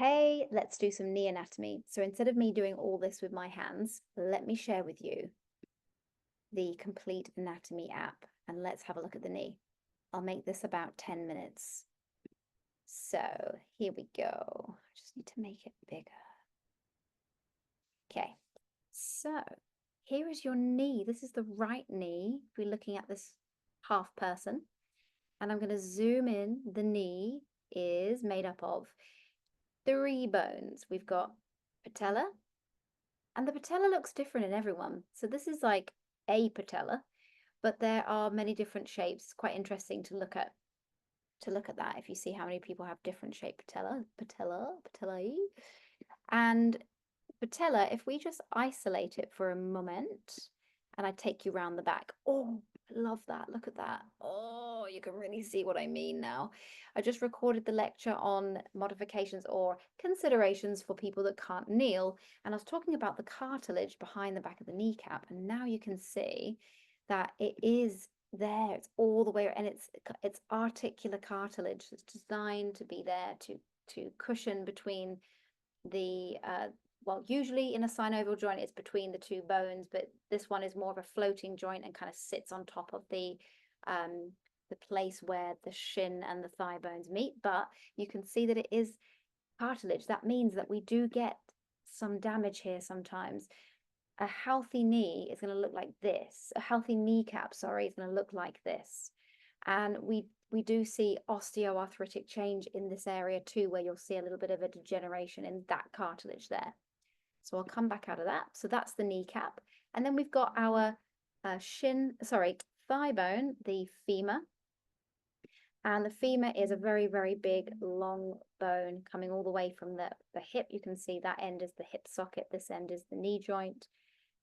Hey, let's do some knee anatomy. So instead of me doing all this with my hands, let me share with you the complete anatomy app and let's have a look at the knee. I'll make this about 10 minutes. So here we go. I just need to make it bigger. Okay, so here is your knee. This is the right knee. If we're looking at this half person, and I'm going to zoom in. The knee is made up of 3 bones. We've got patella, and the patella looks different in everyone. So this is like a patella, but there are many different shapes. It's quite interesting to look at that if you see how many people have different shaped patellae. And patella, if we just isolate it for a moment, and I take you around the back. Oh, I love that. Look at that. Oh, you can really see what I mean now. I just recorded the lecture on modifications or considerations for people that can't kneel. And I was talking about the cartilage behind the back of the kneecap. And now you can see that it is there. It's all the way, and it's articular cartilage. It's designed to be there to cushion between the well, usually in a synovial joint, it's between the 2 bones, but this one is more of a floating joint and kind of sits on top of the place where the shin and the thigh bones meet. But you can see that it is cartilage. That means that we do get some damage here sometimes. A healthy knee is going to look like this. A healthy kneecap, sorry, is going to look like this. And we do see osteoarthritic change in this area too, where you'll see a little bit of a degeneration in that cartilage there. So I'll come back out of that. So that's the kneecap. And then we've got our thigh bone, the femur. And the femur is a very, very big, long bone coming all the way from the hip. You can see that end is the hip socket. This end is the knee joint.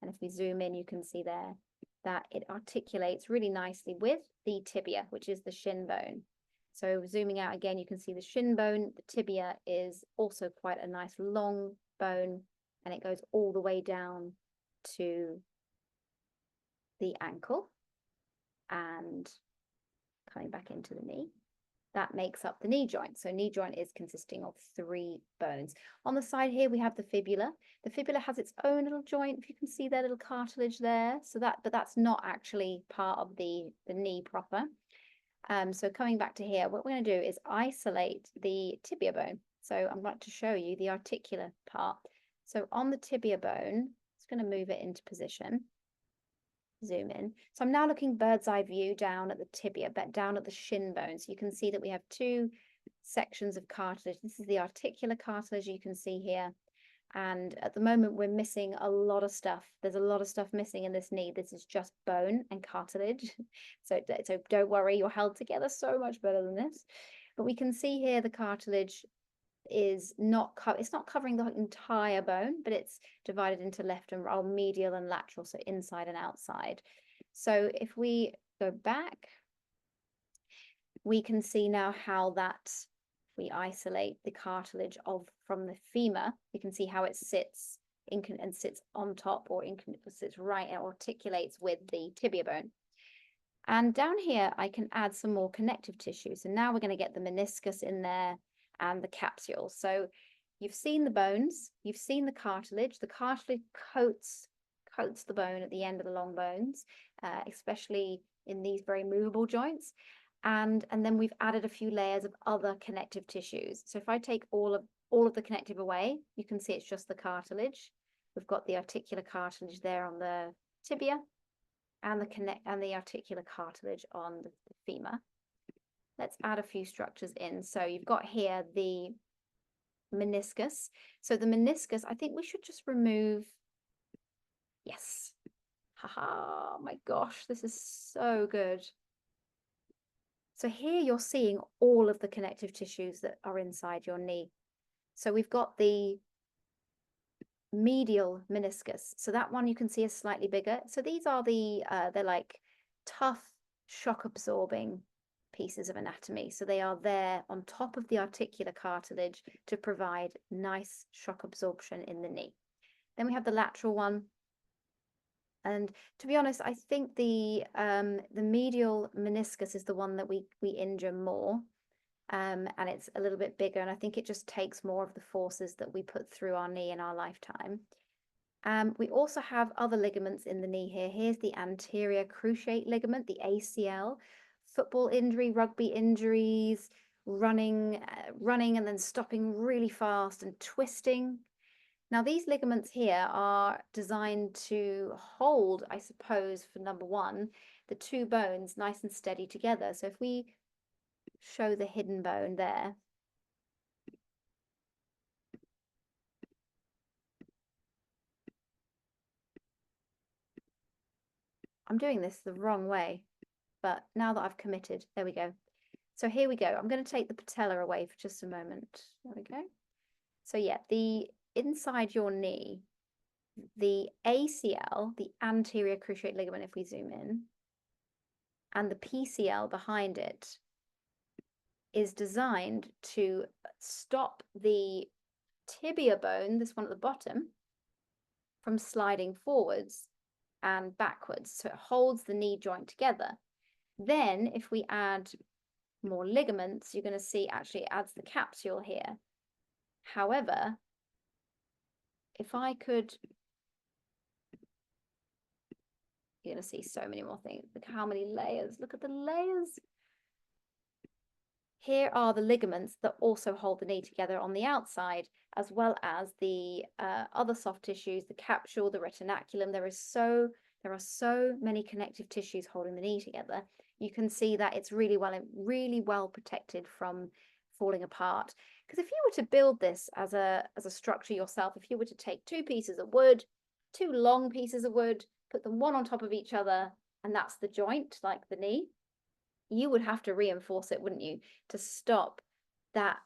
And if we zoom in, you can see there that it articulates really nicely with the tibia, which is the shin bone. So zooming out again, you can see the shin bone. The tibia is also quite a nice long bone, and it goes all the way down to the ankle and coming back into the knee. That makes up the knee joint. So knee joint is consisting of 3 bones. On the side here, we have the fibula. The fibula has its own little joint, if you can see that little cartilage there. So but that's not actually part of the knee proper. So coming back to here, what we're going to do is isolate the tibia bone. So I'm going to show you the articular part. So on the tibia bone, it's going to move it into position. Zoom in. So I'm now looking bird's eye view down at the tibia, but down at the shin bone. So you can see that we have 2 sections of cartilage. This is the articular cartilage you can see here. And at the moment, we're missing a lot of stuff. There's a lot of stuff missing in this knee. This is just bone and cartilage. So don't worry, you're held together so much better than this. But we can see here the cartilage is it's not covering the entire bone, but it's divided into left and right, medial and lateral, so inside and outside. So if we go back, we can see now how that we isolate the cartilage from the femur. You can see how it sits and sits on top, or sits right and articulates with the tibia bone. And down here, I can add some more connective tissue. So now we're going to get the meniscus in there and the capsule. So you've seen the bones, you've seen the cartilage. The cartilage coats the bone at the end of the long bones, especially in these very movable joints. And then we've added a few layers of other connective tissues. So if I take all of the connective away, you can see it's just the cartilage. We've got the articular cartilage there on the tibia and the articular cartilage on the femur. Let's add a few structures in. So you've got here the meniscus. So the meniscus, I think we should just remove. Yes. Haha, my gosh, this is so good. So here you're seeing all of the connective tissues that are inside your knee. So we've got the medial meniscus. So that one you can see is slightly bigger. So these are they're like tough, shock absorbing pieces of anatomy. So they are there on top of the articular cartilage to provide nice shock absorption in the knee. Then we have the lateral one. And to be honest, I think the medial meniscus is the one that we injure more. and it's a little bit bigger, and I think it just takes more of the forces that we put through our knee in our lifetime. We also have other ligaments in the knee here. Here's the anterior cruciate ligament, the ACL. Football injury, rugby injuries, running and then stopping really fast and twisting. Now, these ligaments here are designed to hold, I suppose, for number one, the two bones nice and steady together. So if we show the hidden bone there, I'm doing this the wrong way, but now that I've committed, there we go. So here we go. I'm going to take the patella away for just a moment. There we go. So yeah, the inside your knee, the ACL, the anterior cruciate ligament, if we zoom in, and the PCL behind it is designed to stop the tibia bone, this one at the bottom, from sliding forwards and backwards. So it holds the knee joint together. Then if we add more ligaments, you're going to see actually it adds the capsule here. However, if I could, you're going to see so many more things. Look how many layers. Look at the layers. Here are the ligaments that also hold the knee together on the outside, as well as the other soft tissues, the capsule, the retinaculum. There are so many connective tissues holding the knee together. You can see that it's really well protected from falling apart. Because if you were to build this as a structure yourself, if you were to take two pieces of wood, two long pieces of wood, put them one on top of each other, and that's the joint, like the knee, you would have to reinforce it, wouldn't you, to stop that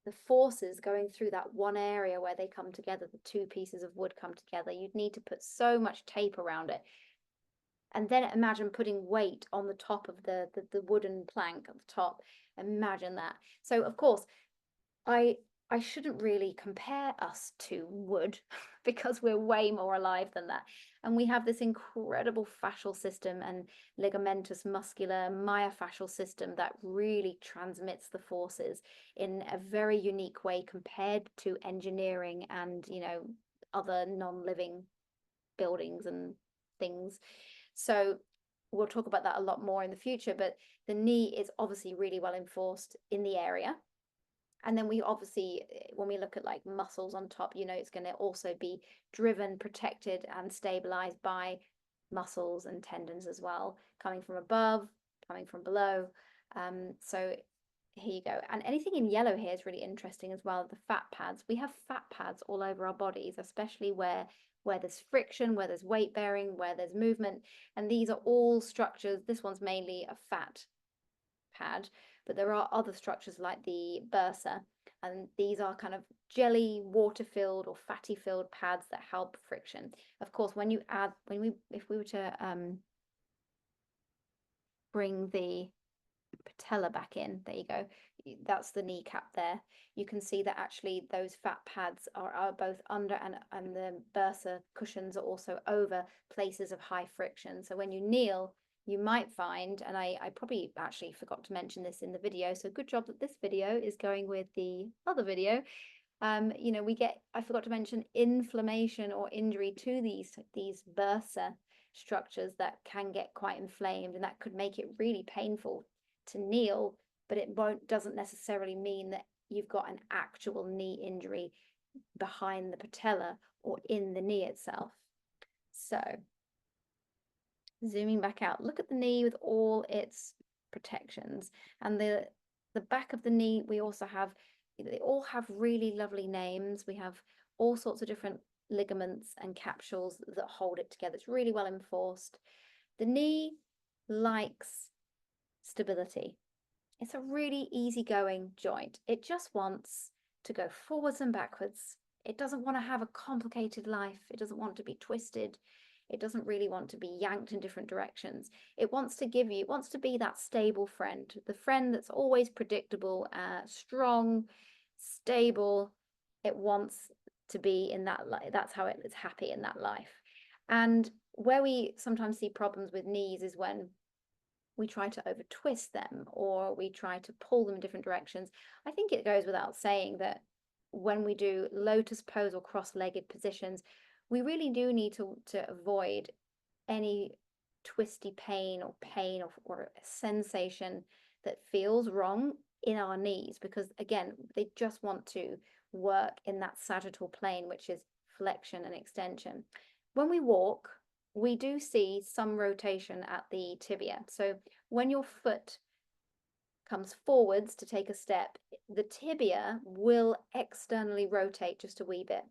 the forces going through that one area where they come together, the two pieces of wood come together. You'd need to put so much tape around it. And then imagine putting weight on the top of the wooden plank at the top. Imagine that. So of course, I shouldn't really compare us to wood because we're way more alive than that. And we have this incredible fascial system and ligamentous muscular myofascial system that really transmits the forces in a very unique way compared to engineering and, you know, other non-living buildings and things. So we'll talk about that a lot more in the future, but the knee is obviously really well enforced in the area. And then we obviously, when we look at like muscles on top, you know, it's going to also be driven, protected, and stabilized by muscles and tendons as well, coming from above, coming from below. So here you go. And anything in yellow here is really interesting as well. The fat pads. We have fat pads all over our bodies, especially where there's friction, where there's weight bearing, where there's movement. And these are all structures. This one's mainly a fat pad, but there are other structures like the bursa, and these are kind of jelly, water-filled or fatty-filled pads that help friction. Of course, if we were to bring the patella back in, there you go, that's the kneecap there. You can see that actually those fat pads are both under and the bursa cushions are also over places of high friction. So when you kneel, you might find, and I probably actually forgot to mention this in the video, so good job that this video is going with the other video. You know, I forgot to mention inflammation or injury to these bursa structures that can get quite inflamed, and that could make it really painful to kneel, but it doesn't necessarily mean that you've got an actual knee injury behind the patella or in the knee itself. So zooming back out, look at the knee with all its protections, and the back of the knee, we also have, they all have really lovely names. We have all sorts of different ligaments and capsules that hold it together. It's really well enforced. The knee likes stability. It's a really easygoing joint. It just wants to go forwards and backwards. It doesn't want to have a complicated life. It doesn't want to be twisted. It doesn't really want to be yanked in different directions. It wants to be that stable friend, the friend that's always predictable, strong, stable. It wants to be in that life. That's how it's happy in that life. And where we sometimes see problems with knees is when we try to over twist them, or we try to pull them in different directions. I think it goes without saying that when we do lotus pose or cross-legged positions, we really do need to avoid any twisty pain or sensation that feels wrong in our knees, because again, they just want to work in that sagittal plane, which is flexion and extension. When we walk, we do see some rotation at the tibia. So when your foot comes forwards to take a step, the tibia will externally rotate just a wee bit,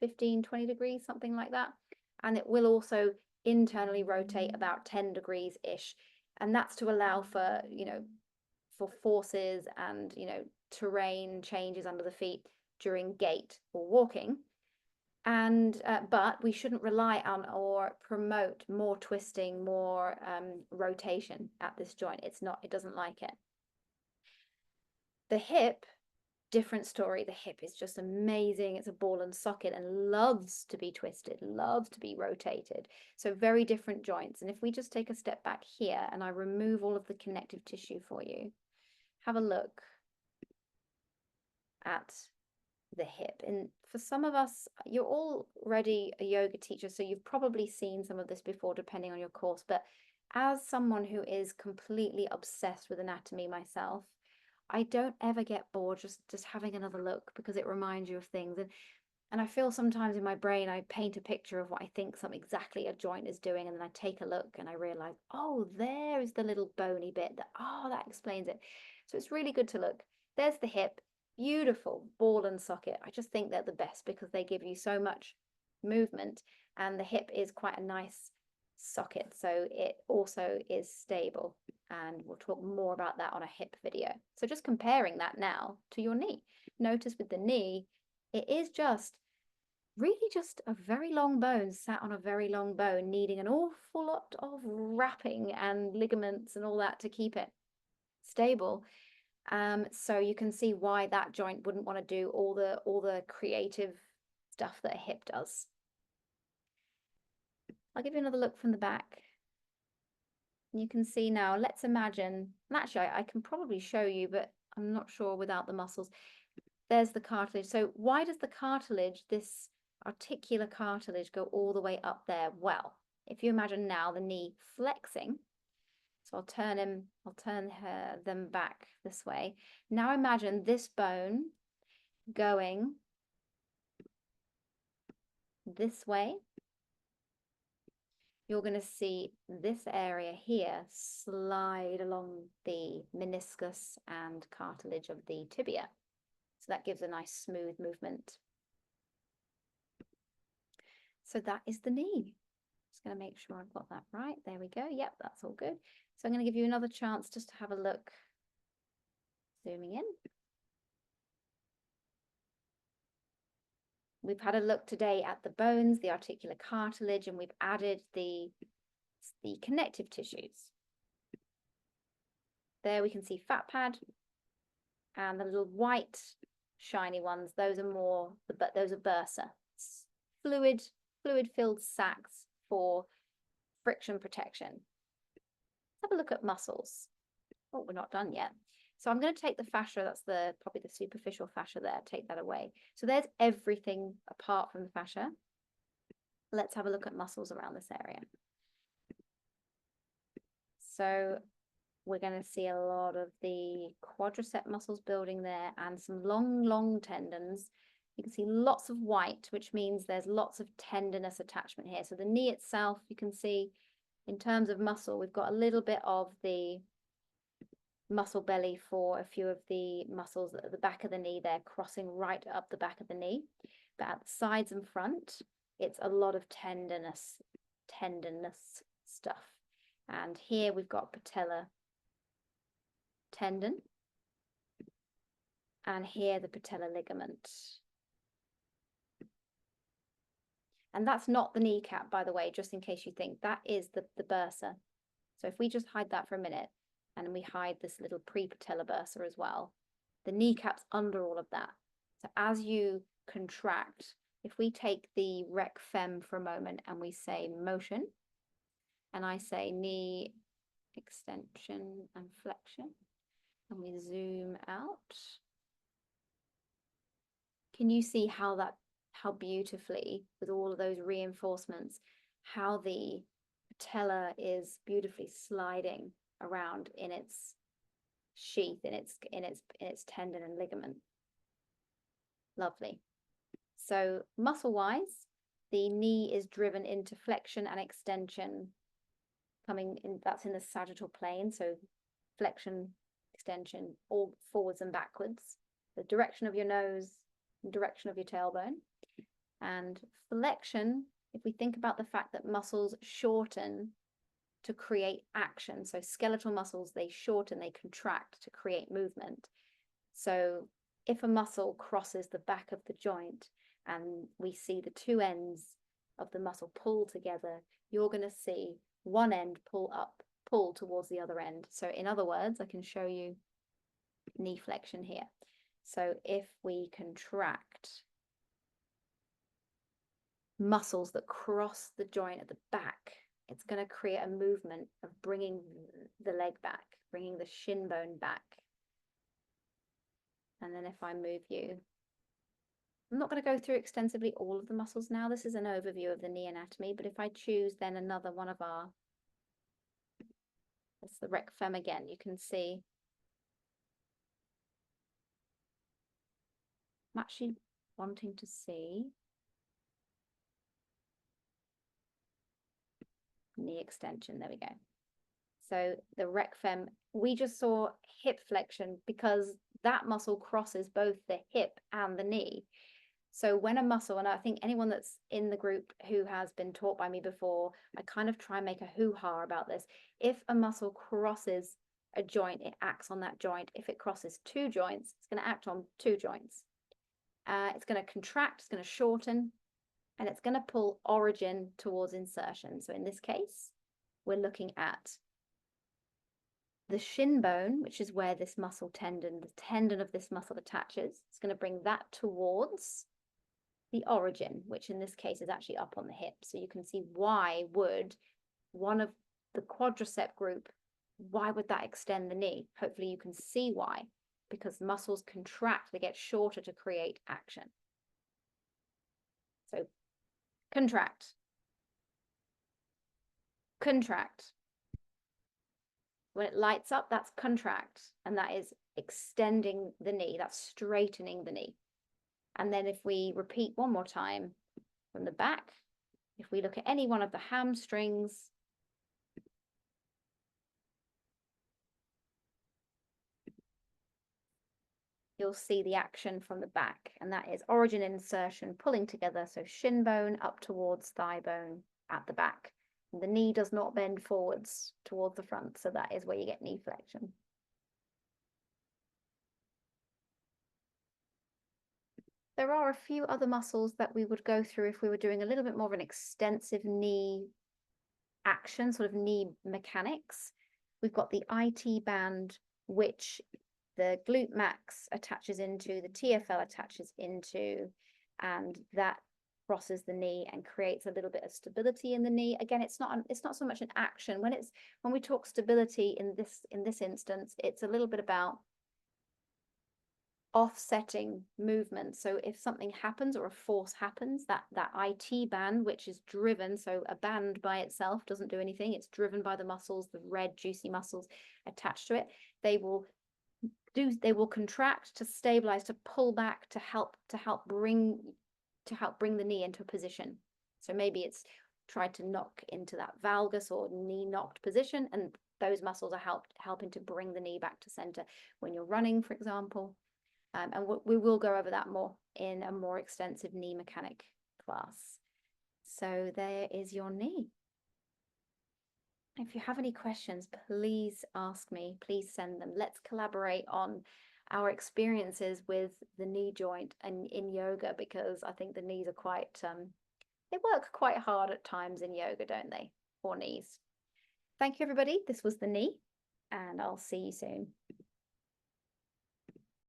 15, 20 degrees, something like that. And it will also internally rotate about 10 degrees-ish. And that's to allow for, for forces and, terrain changes under the feet during gait or walking. And but we shouldn't rely on or promote more twisting, more rotation at this joint. It doesn't like it. The hip, different story. The hip is just amazing. It's a ball and socket and loves to be twisted, loves to be rotated. So very different joints. And if we just take a step back here and I remove all of the connective tissue for you, have a look at the hip. And for some of us, you're already a yoga teacher, so you've probably seen some of this before, depending on your course. But as someone who is completely obsessed with anatomy myself, I don't ever get bored just having another look, because it reminds you of things. And I feel sometimes in my brain, I paint a picture of what I think exactly a joint is doing, and then I take a look and I realize, oh, there is the little bony bit that explains it. So it's really good to look. There's the hip, beautiful ball and socket. I just think they're the best because they give you so much movement, and the hip is quite a nice socket, so it also is stable, and we'll talk more about that on a hip video. So just comparing that now to your knee, notice with the knee, it is really just a very long bone sat on a very long bone, needing an awful lot of wrapping and ligaments and all that to keep it stable. So you can see why that joint wouldn't want to do all the creative stuff that a hip does. I'll give you another look from the back. You can see now, let's imagine, and actually I can probably show you, but I'm not sure without the muscles. There's the cartilage. So why does the cartilage, this articular cartilage, go all the way up there? Well, if you imagine now the knee flexing, so I'll turn them back this way. Now imagine this bone going this way. You're going to see this area here slide along the meniscus and cartilage of the tibia. So that gives a nice smooth movement. So that is the knee. Just going to make sure I've got that right. There we go. Yep, that's all good. So I'm going to give you another chance just to have a look. Zooming in. We've had a look today at the bones, the articular cartilage, and we've added the connective tissues. There we can see fat pad, and the little white shiny ones, those are bursa, fluid-filled sacs for friction protection. Let's have a look at muscles. Oh, we're not done yet. So I'm going to take the fascia, that's probably the superficial fascia there, take that away. So there's everything apart from the fascia. Let's have a look at muscles around this area. So we're going to see a lot of the quadricep muscles building there, and some long tendons. You can see lots of white, which means there's lots of tendinous attachment here. So the knee itself, you can see in terms of muscle, we've got a little bit of the muscle belly for a few of the muscles at the back of the knee. They're crossing right up the back of the knee, but at the sides and front, it's a lot of tendinous stuff. And here we've got patella tendon, and here the patella ligament. And that's not the kneecap, by the way, just in case you think. That is the bursa. So if we just hide that for a minute, and we hide this little pre-patella bursa as well, the kneecap's under all of that. So as you contract, if we take the rec fem for a moment and we say motion, and I say knee extension and flexion. And we zoom out. Can you see how beautifully, with all of those reinforcements, how the patella is beautifully sliding around in its sheath, in its tendon and ligament. Lovely. So muscle-wise, the knee is driven into flexion and extension, coming in, that's in the sagittal plane. So flexion, extension, all forwards and backwards. The direction of your nose, the direction of your tailbone. And flexion, if we think about the fact that muscles shorten to create action. So skeletal muscles, they shorten, they contract to create movement. So if a muscle crosses the back of the joint and we see the two ends of the muscle pull together, you're going to see one end pull up, pull towards the other end. So in other words, I can show you knee flexion here. So if we contract muscles that cross the joint at the back, it's going to create a movement of bringing the leg back, bringing the shin bone back. And then if I move you, I'm not going to go through extensively all of the muscles now. This is an overview of the knee anatomy, but if I choose then another one of our, that's the rec fem again, you can see I'm actually wanting to see knee extension. There we go. So the rec fem, we just saw hip flexion because that muscle crosses both the hip and the knee. So when a muscle, and I think anyone that's in the group who has been taught by me before, I kind of try and make a hoo-ha about this. If a muscle crosses a joint, it acts on that joint. If it crosses two joints, it's going to act on two joints. It's going to contract, it's going to shorten, and it's going to pull origin towards insertion. So in this case, we're looking at the shin bone, which is where this muscle tendon, the tendon of this muscle attaches. It's going to bring that towards the origin, which in this case is actually up on the hip. So you can see why would one of the quadricep group, why would that extend the knee? Hopefully you can see why, because muscles contract, they get shorter to create action. So contract, contract. When it lights up, that's contract, and that is extending the knee, that's straightening the knee. And then if we repeat one more time from the back, if we look at any one of the hamstrings, you'll see the action from the back, and that is origin insertion, pulling together, so shin bone up towards thigh bone at the back. And the knee does not bend forwards towards the front, so that is where you get knee flexion. There are a few other muscles that we would go through if we were doing a little bit more of an extensive knee action, sort of knee mechanics. We've got the IT band, which the glute max attaches into, the TFL attaches into, and that crosses the knee and creates a little bit of stability in the knee. Again, it's not so much an action. When we talk stability in this instance, it's a little bit about offsetting movement. So if something happens or a force happens, that IT band, which is driven, so a band by itself doesn't do anything, it's driven by the muscles, the red juicy muscles attached to it, they will contract to stabilize, to pull back, to help bring the knee into a position. So maybe it's tried to knock into that valgus or knee knocked position, and those muscles are helping to bring the knee back to center when you're running, for example. And we will go over that more in a more extensive knee mechanic class. So there is your knee. If you have any questions, please ask me, please send them. Let's collaborate on our experiences with the knee joint and in yoga, because I think the knees are quite, they work quite hard at times in yoga, don't they? Or knees. Thank you, everybody. This was the knee, and I'll see you soon.